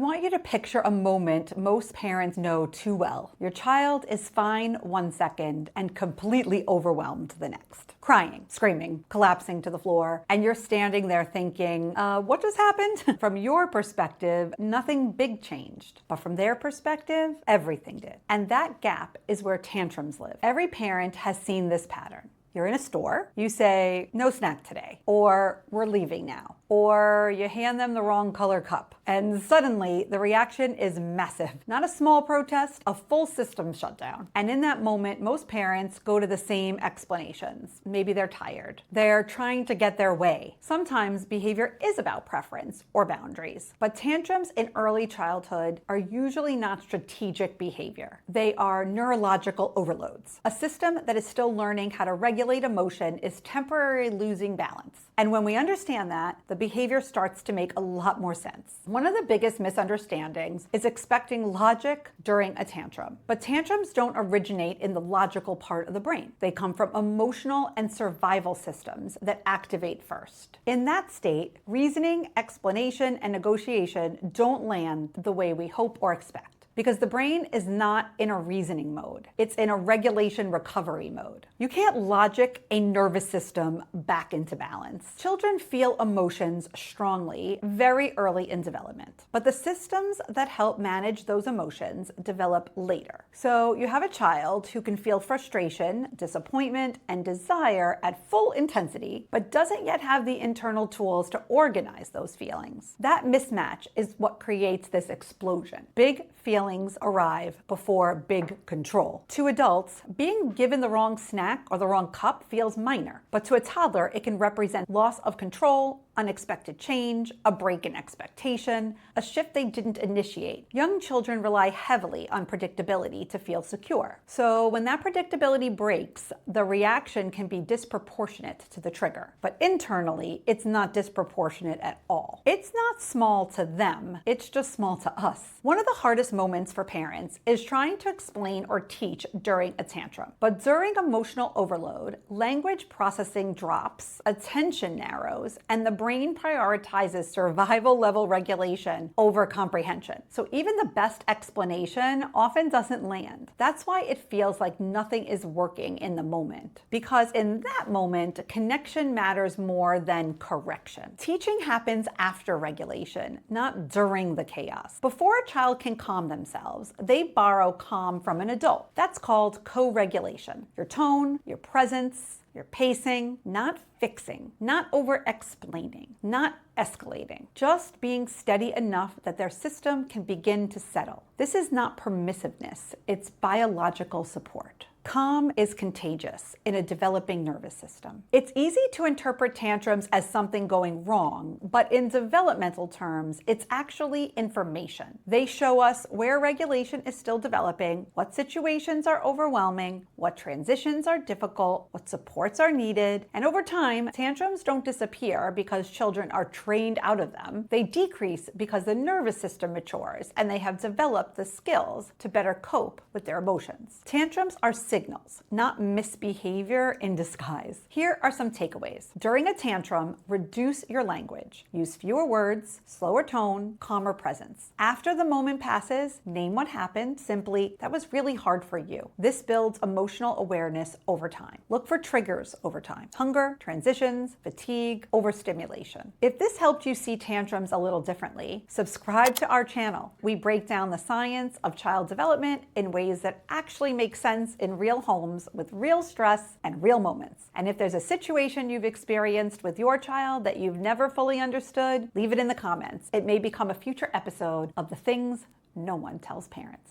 want you to picture a moment most parents know too well. Your child is fine 1 second and completely overwhelmed the next. Crying, screaming, collapsing to the floor, and you're standing there thinking, what just happened? From your perspective, nothing big changed. But from their perspective, everything did. And that gap is where tantrums live. Every parent has seen this pattern. You're in a store, you say, no snack today, or we're leaving now, or you hand them the wrong color cup. And suddenly the reaction is massive. Not a small protest, a full system shutdown. And in that moment, most parents go to the same explanations. Maybe they're tired. They're trying to get their way. Sometimes behavior is about preference or boundaries. But tantrums in early childhood are usually not strategic behavior. They are neurological overloads. A system that is still learning how to regulate emotion is temporarily losing balance. And when we understand that, the behavior starts to make a lot more sense. One of the biggest misunderstandings is expecting logic during a tantrum. But tantrums don't originate in the logical part of the brain. They come from emotional and survival systems that activate first. In that state, reasoning, explanation, and negotiation don't land the way we hope or expect. Because the brain is not in a reasoning mode. It's in a regulation recovery mode. You can't logic a nervous system back into balance. Children feel emotions strongly very early in development, but the systems that help manage those emotions develop later. So you have a child who can feel frustration, disappointment, and desire at full intensity, but doesn't yet have the internal tools to organize those feelings. That mismatch is what creates this explosion. Big feelings arrive before big control. To adults, being given the wrong snack or the wrong cup feels minor, but to a toddler, it can represent loss of control, unexpected change, a break in expectation, a shift they didn't initiate. Young children rely heavily on predictability to feel secure. So when that predictability breaks, the reaction can be disproportionate to the trigger. But internally, it's not disproportionate at all. It's not small to them, it's just small to us. One of the hardest moments for parents is trying to explain or teach during a tantrum. But during emotional overload, language processing drops, attention narrows, and the brain prioritizes survival level regulation over comprehension. So even the best explanation often doesn't land. That's why it feels like nothing is working in the moment. Because in that moment, connection matters more than correction. Teaching happens after regulation, not during the chaos. Before a child can calm themselves, they borrow calm from an adult. That's called co-regulation. Your tone, your presence, your pacing, not fixing, not over-explaining, not escalating, just being steady enough that their system can begin to settle. This is not permissiveness, it's biological support. Calm is contagious in a developing nervous system. It's easy to interpret tantrums as something going wrong, but in developmental terms, it's actually information. They show us where regulation is still developing, what situations are overwhelming, what transitions are difficult, what supports are needed, and over time, tantrums don't disappear because children are trained out of them. They decrease because the nervous system matures and they have developed the skills to better cope with their emotions. Tantrums are signals, not misbehavior in disguise. Here are some takeaways. During a tantrum, reduce your language. Use fewer words, slower tone, calmer presence. After the moment passes, name what happened. Simply, that was really hard for you. This builds emotional awareness over time. Look for triggers over time. Hunger, transitions, fatigue, overstimulation. If this helped you see tantrums a little differently, subscribe to our channel. We break down the science of child development in ways that actually make sense in real homes with real stress and real moments. And if there's a situation you've experienced with your child that you've never fully understood, leave it in the comments. It may become a future episode of the things no one tells parents.